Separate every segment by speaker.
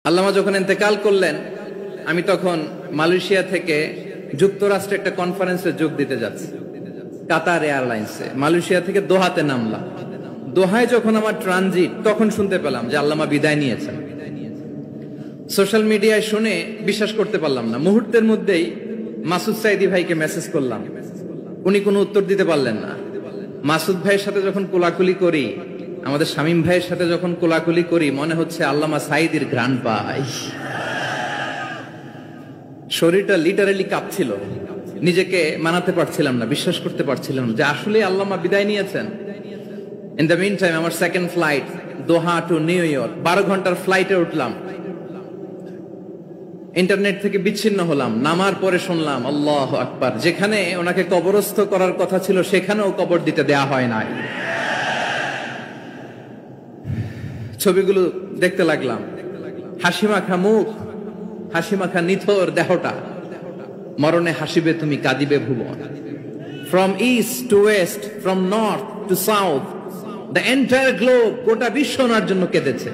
Speaker 1: আল্লামা যখন ইন্তেকাল করলেন, আমি তখন মালয়েশিয়া থেকে যুক্তরাষ্ট্রে একটা কনফারেন্সে যোগ দিতে যাচ্ছি, কাতার এয়ারলাইন্সে। মালয়েশিয়া থেকে দোহাতে নামলাম। দোহায় যখন আমার ট্রানজিট, তখন শুনতে পেলাম যে আল্লামা বিদায় নিয়েছেন। সোশ্যাল মিডিয়ায় শুনে বিশ্বাস করতে পারলাম না। মুহূর্তের মধ্যেই মাসুদ সাইদি ভাইকে মেসেজ করলাম, উনি কোনো উত্তর দিতে পারলেন না। মাসুদ ভাইয়ের সাথে যখন কোলাকুলি করি, আমাদের শামীম ভাইয়ের সাথে যখন কোলাকুলি করি, মনে হচ্ছে আল্লামা সাইদির ঘ্রাণ পাই। শরীরটা লিটারালি কাঁপছিল, নিজেকে মানাতে পারছিলাম না, বিশ্বাস করতে পারছিলাম যে আসলে আল্লামা বিদায় নিয়েছেন। ইন দ্য মিন টাইম আমার সেকেন্ড ফ্লাইট দোহা টু নিউ ইয়র্ক, 12 ঘন্টার ফ্লাইটে উঠলাম। ইন্টারনেট থেকে বিচ্ছিন্ন হলাম। নামার পরে শুনলাম আল্লাহু আকবার, যেখানে ওনাকে কবরস্থ করার কথা ছিল সেখানেও কবর দিতে দেয়া হয় নাই। ছবিগুলো দেখতে লাগলাম, হাসিমাখা মুখ, হাসিমাখা নিথর দেহটা, মরণে হাসিবে তুমি কাঁদিবে ভুবন। From east to west, from north to south, the entire globe, গোটা বিশ্ব ওনার জন্য কেঁদেছে,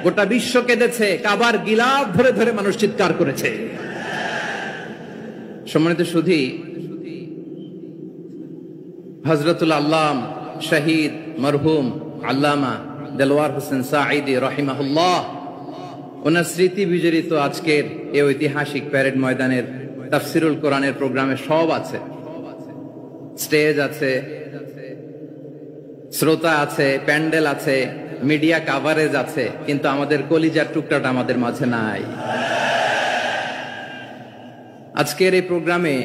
Speaker 1: গোটা বিশ্ব কেঁদেছে। কাবার গিলাফ ধরে ধরে মানুষ চিৎকার করেছে। সম্মানিত সুধী, হযরতুল আল্লাম শহীদ মরহুম আল্লামা দেলওয়ার হোসেন সাঈদী রাহিমাহুল্লাহ, ওনার স্মৃতি বিজড়িত আজকের এই ঐতিহাসিক প্যারেড ময়দানের তাফসিরুল কোরআনের প্রোগ্রামে সব আছে। স্টেজ আছে, শ্রোতা আছে, প্যান্ডেল আছে, মিডিয়া কাভারেজ আছে, কিন্তু আমাদের কলিজার টুকরাটা আমাদের মাঝে নাই। আজকের এই প্রোগ্রামে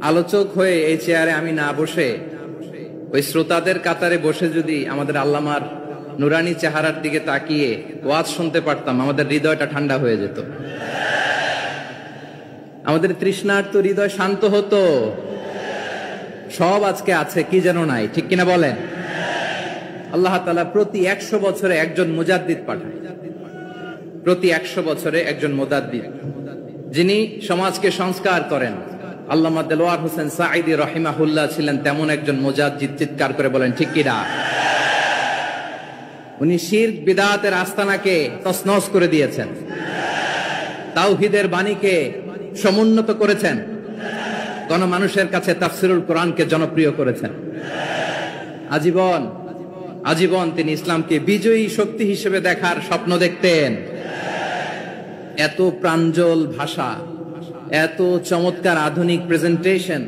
Speaker 1: আলোচক হয়ে এই চেয়ারে আমি না বসে, ওই শ্রোতাদের কাতারে বসে যদি আমাদের আল্লামার নুরানি চেহারার দিকে তাকিয়ে ওয়াজ শুনতে পারতাম, আমাদের হৃদয়টা ঠান্ডা হয়ে যেত, আমাদের তৃষ্ণার্ত হৃদয় শান্ত হতো। সব আজকে আছে, কি যেন নাই, ঠিক কিনা বলেন? আল্লাহ তাআলা প্রতি 100 বছরে একজন মুজাদ্দিদ পাঠায়, প্রতি 100 বছরে একজন মুজাদ্দিদ, যিনি সমাজকে সংস্কার করেন। আল্লামা দেলওয়ার হোসেন সাঈদী রাহিমাহুল্লাহ ছিলেন তেমন একজন মুজাদ্দিদ। চিৎকার করে বলেন ঠিক কিনা? উনি শিরক বিদআতের আস্তানাকে তছনছ করে দিয়েছেন, তাওহীদের বাণীকে সমুন্নত করেছেন, গণমানুষের কাছে তাফসিরুল কোরআনকে জনপ্রিয় করেছেন। আজীবন আজীবন তিনি ইসলামকে বিজয়ী শক্তি হিসেবে দেখার স্বপ্ন দেখতেন। এত প্রাঞ্জল ভাষা, এত চমৎকার আধুনিক প্রেজেন্টেশন,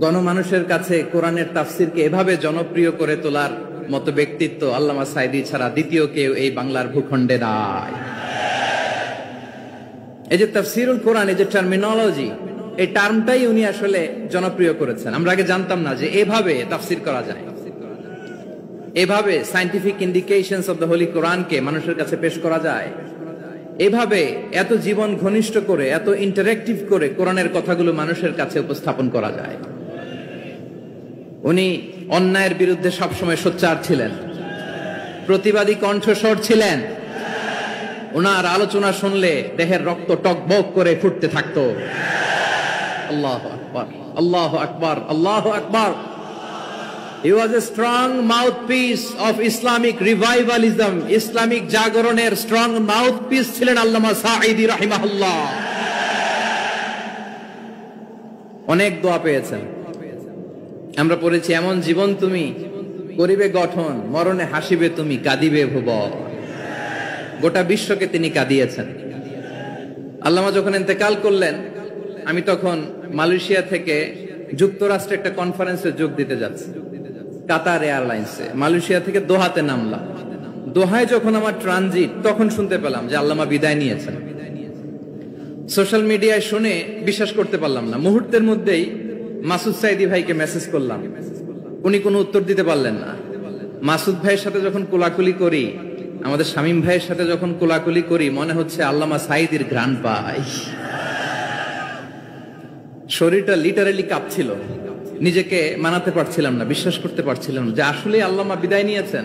Speaker 1: গণমানুষের কাছে কোরআনের তাফসিরকে এভাবে জনপ্রিয় করে তোলার মতো ব্যক্তিত্ব আল্লামা সাইদি ছাড়া দ্বিতীয় কেউ এই বাংলার ভূখণ্ডে নাই। এই যে তাফসিরুল কোরআন, এই যে টার্মিনোলজি, এই টার্মটাই উনি আসলে জনপ্রিয় করেছেন। আমরা আগে জানতাম না যে এভাবে তাফসির করা যায়, এভাবে scientific indications of the Holi কোরআনকে মানুষের কাছে পেশ করা যায়, এভাবে এত জীবন ঘনিষ্ঠ করে, এত ইন্টারেক্টিভ করে কোরআনের কথাগুলো মানুষের কাছে উপস্থাপন করা যায়। উনি অন্যায়ের বিরুদ্ধে সবসময় সোচ্চার ছিলেন, প্রতিবাদী কণ্ঠস্বর ছিলেন। ওনার আলোচনা শুনলে দেহের রক্ত টকবক করে ফুটতে থাকতো। আল্লাহু আকবার, আল্লাহু আকবার, আল্লাহু আকবার। He was a strong mouthpiece of Islamic revivalism. Islamic জাগরণের স্ট্রং মাউথপিস ছিলেন আল্লামা সাঈদী রাহিমাহুল্লাহ। অনেক দোয়া পেয়েছেন, আমরা পড়েছি, এমন জীবন তুমি করিবে গঠন, মরণে হাসিবে তুমি কাঁদিবে ভুবন। গোটা বিশ্বকে তিনি কাঁদিয়েছেন। আল্লামা যখন ইন্তেকাল করলেন, আমি তখন মালয়েশিয়া থেকে যুক্তরাষ্ট্রে একটা কনফারেন্সে যোগ দিতে যাচ্ছি, কাতার এয়ারলাইন্সে। মালয়েশিয়া থেকে দোহাতে নামলাম। দোহায় যখন আমার ট্রানজিট, তখন শুনতে পেলাম যে আল্লামা বিদায় নিয়েছেন। সোশ্যাল মিডিয়ায় শুনে বিশ্বাস করতে পারলাম না। মুহূর্তের মধ্যেই মাসুদ সাইদি ভাইকে মেসেজ করলাম, উনি কোনো উত্তর দিতে পারলেন না। মাসুদ ভাইয়ের সাথে যখন কোলাকুলি করি, আমাদের শামীম ভাইয়ের সাথে যখন কোলাকুলি করি, মনে হচ্ছে আল্লামা সাইদির ঘ্রাণ পাই। শরীরটা লিটারালি কাঁপছিল, নিজেকে মানাতে পারছিলাম না, বিশ্বাস করতে পারছিলাম যে আসলে আল্লামা বিদায় নিয়েছেন।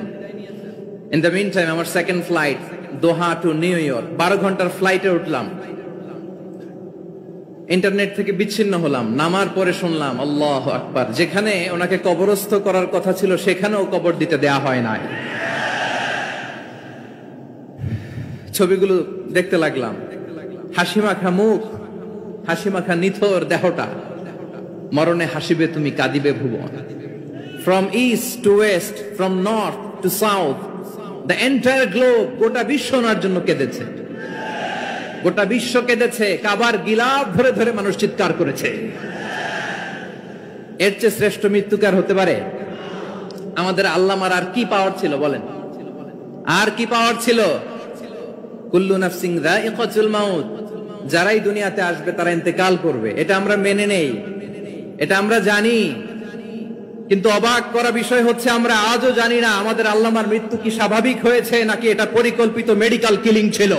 Speaker 1: ইন দ্য মিন টাইম আমার সেকেন্ড ফ্লাইট দোহা টু নিউ ইয়র্ক, 12 ঘন্টার ফ্লাইটে উঠলাম। ইন্টারনেট থেকে বিচ্ছিন্ন হলাম। নামার পরে শুনলাম আল্লাহু আকবার, যেখানে ওনাকে কবরস্থ করার কথা ছিল সেখানেও কবর দিতে দেয়া হয় নাই। ছবিগুলো দেখতে লাগলাম। হাসি মাখা মুখ, হাসি মাখা নিথর দেহটা, মরণে হাসিবে তুমি কাঁদিবে ভুবন। From east to west, from north to south, the entire globe, গোটা বিশ্ব ওনার জন্য কেঁদেছে, গোটা বিশ্ব কেঁদেছে। কাবার গিলাফ ধরে ধরে মানুষ চিৎকার করেছে। এর চেয়ে শ্রেষ্ঠ মৃত্যুকার হতে পারে? আমাদের আল্লামার আর কি পাওয়ার ছিল বলেন? আর কি পাওয়ার ছিল? কুল্লু নাফসিন যায়িকাতুল মাউত, যারাই দুনিয়াতে আসবে তারা ইন্তেকাল করবে, এটা আমরা মেনে নেই, এটা আমরা জানি। কিন্তু অবাক করা বিষয় হচ্ছে আমরা আজও জানি না আমাদের আল্লামার মৃত্যু কি স্বাভাবিক হয়েছে নাকি এটা পরিকল্পিত মেডিকেল কিলিং ছিল।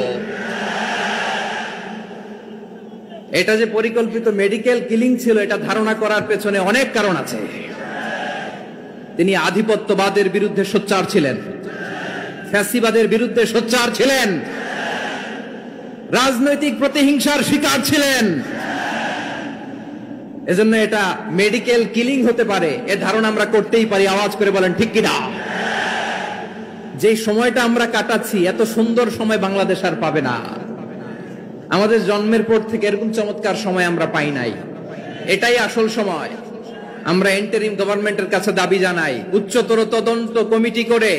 Speaker 1: এটা যে পরিকল্পিত মেডিকেল কিলিং ছিল এটা ধারণা করার পেছনে অনেক কারণ আছে। তিনি আধিপত্যবাদের বিরুদ্ধে সোচ্চার ছিলেন, ফ্যাসিবাদের বিরুদ্ধে সোচ্চার ছিলেন, রাজনৈতিক প্রতিহিংসার শিকার ছিলেন। এজন্য এটা মেডিকেল কিলিং হতে পারে এ ধারণা আমরা করতেই পারি। আওয়াজ করে বলেন ঠিক কিনা? যে সময়টা আমরা কাটাচ্ছি এত সুন্দর সময় বাংলাদেশ আর পাবে না। আমাদের জন্মের পর থেকে এরকম চমৎকার সময় আমরা পাই নাই। এটাই আসল সময়। আমরা ইন্টারিম গভর্নমেন্টের কাছে দাবি জানাই, উচ্চতর তদন্ত কমিটি করে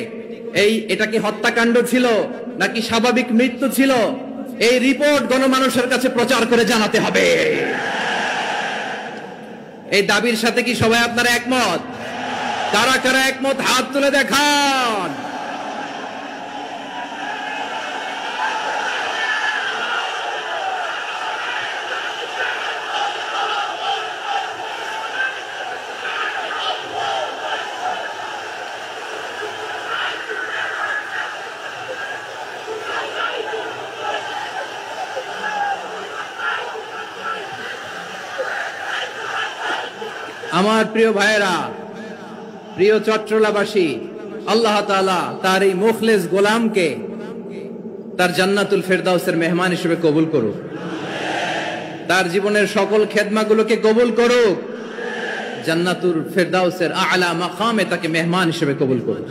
Speaker 1: এটা কি হত্যাকাণ্ড ছিল নাকি স্বাভাবিক মৃত্যু ছিল, এই রিপোর্ট গণমানুষের কাছে প্রচার করে জানাতে হবে। এই দাবির সাথে কি সবাই আপনারা একমত? কারা কারা একমত হাত তুলে দেখান। আমার প্রিয় ভাইয়েরা, প্রিয় চট্টলাবাসী, আল্লাহ তাআলা তার এই মুখলেস গোলামকে তার জান্নাতুল ফেরদাউসের মেহমান হিসেবে কবুল করুক, তার জীবনের সকল খেদমাগুলোকে কবুল করুক, জান্নাতুল ফেরদাউসের আলা মাকামে তাকে মেহমান হিসেবে কবুল করুক।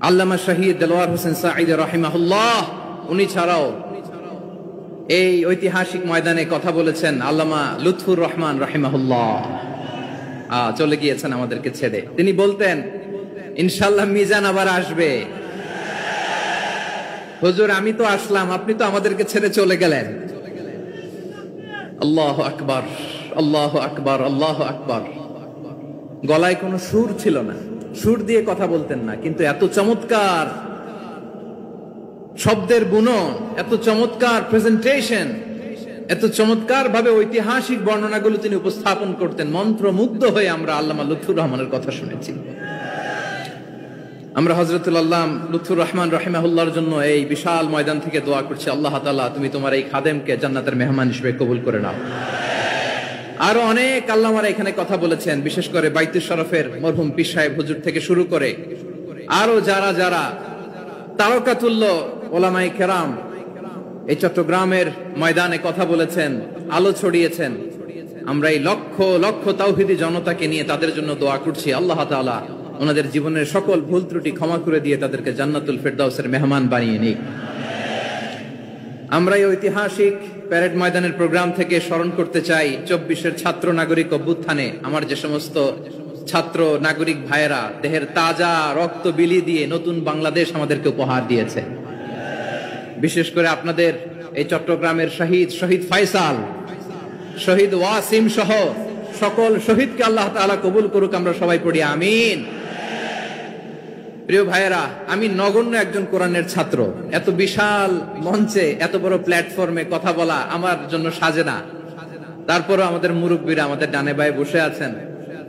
Speaker 1: আল্লামা শহীদ দেলোয়ার হোসেন সাঈদী রাহিমাহুল্লাহ, উনি ছাড়াও এই ঐতিহাসিক ময়দানে কথা বলেছেন আল্লামা লুৎফুর রহমান রাহিমাহুল্লাহ। চলে গিয়েছেন আমাদেরকে ছেড়ে। তিনি বলতেন, ইনশাআল্লাহ মিজান আবার আসবে। হুজুর আমি তো আসলাম, আপনি তো আমাদেরকে ছেড়ে চলে গেলেন। আল্লাহু আকবার, আল্লাহু আকবার, আল্লাহু আকবার। গলায় কোনো সুর ছিল না, সুর দিয়ে কথা বলতেন না, কিন্তু এত চমৎকার শব্দের বুনন, এত চমৎকার প্রেজেন্টেশন, এত চমৎকার ভাবে ঐতিহাসিক বর্ণনাগুলো তিনি উপস্থাপন করতেন। মন্ত্রমুগ্ধ হয়ে আমরা আল্লামা লুৎফুর রহমানের কথা শুনেছি। আমরা হযরতুল আল্লামা লুৎফুর রহমান রাহিমাহুল্লাহর জন্য এই বিশাল ময়দান থেকে দোয়া করছি, আল্লাহ তাআলা তুমি তোমার এই খাদেমকে জান্নাতের মেহমান হিসেবে কবুল করে নাও। আরো অনেক আল্লামারা এখানে কথা বলেছেন, বিশেষ করে বাইতুল শরফের মরহুম পীর সাহেব হুজুর থেকে শুরু করে আরো যারা যারা তারকাতুল্য ওলামায়ে কেরাম এই চট্টগ্রামের ময়দানে কথা বলেছেন, আলো ছড়িয়েছেন। আমরা এই লক্ষ লক্ষ তাওহীদি জনতাকে নিয়ে তাদের জন্য দোয়া করছি, আল্লাহ তাআলা ওনাদের জীবনের সকল ভুল ত্রুটি ক্ষমা করে দিয়ে তাদেরকে জান্নাতুল ফেরদাউসের মেহমান বানিয়ে নিক। আমরা এই ঐতিহাসিক প্যারেড ময়দানের প্রোগ্রাম থেকে স্মরণ করতে চাই 24-এর ছাত্র নাগরিক অভ্যুত্থানে আমার যে সমস্ত ছাত্র নাগরিক ভাইয়েরা দেহের তাজা রক্ত বিলি দিয়ে নতুন বাংলাদেশ আমাদেরকে উপহার দিয়েছে। বিশেষ করে আপনাদের এই চট্টগ্রামের শহীদ ফাইসাল, শহীদ ওয়াসিম সহ সকল শহীদকে আল্লাহ তাআলা কবুল করুক। আমরা সবাই পড়ি আমিন। প্রিয় ভাইয়েরা, আমি নগণ্য একজন কোরআনের ছাত্র, এত বিশাল মঞ্চে এত বড় প্ল্যাটফর্মে কথা বলা আমার জন্য সাজে না। তারপরও আমাদের মুরব্বীরা আমাদের ডানে বায়ে বসে আছেন,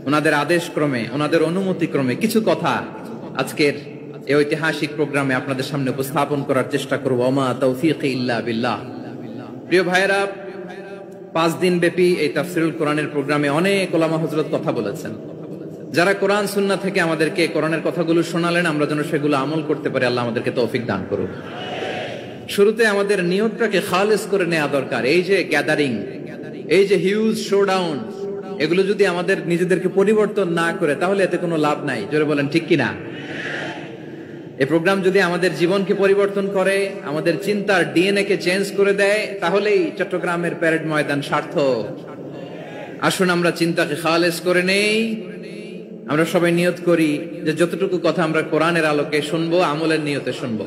Speaker 1: ওনাদের আদেশ ক্রমে, ওনাদের অনুমতি ক্রমে কিছু কথা আজকের এই ঐতিহাসিক প্রোগ্রামে আপনাদের সামনে উপস্থাপন করার চেষ্টা করব। ওমা তাওফীকি ইল্লা বিল্লাহ। প্রিয় ভাইয়েরা, 5 দিন ব্যাপী এই তাফসীরুল কোরআনের প্রোগ্রামে অনেক ওলামা হযরত কথা বলেছেন। যারা কোরআন সুন্নাহ থেকে আমাদেরকে কোরআনের কথাগুলো শোনালেন, আমরা যেন সেগুলো আমল করতে পারি, আল্লাহ আমাদেরকে তৌফিক দান করুন। শুরুতে আমাদের নিয়তটাকে খালেস করে নেওয়া দরকার। এই যে গ্যাদারিং, এই যে হিউজ শোডাউন, এগুলো যদি আমাদের নিজেদেরকে পরিবর্তন না করে তাহলে এতে কোনো লাভ নাই। জোরে বলেন ঠিক কিনা? এই প্রোগ্রাম যদি আমাদের জীবনকে পরিবর্তন করে, আমাদের চিন্তার ডিএনএ কে চেঞ্জ করে দেয়, তাহলেই চট্টগ্রামের প্যারেড ময়দান সার্থক। আসুন আমরা চিন্তাকে খালেস করে নেই। আমরা সবাই নিয়ত করি যে যতটুকু কথা আমরা কোরআনের আলোকে শুনবো, আমলের নিয়তে শুনবো।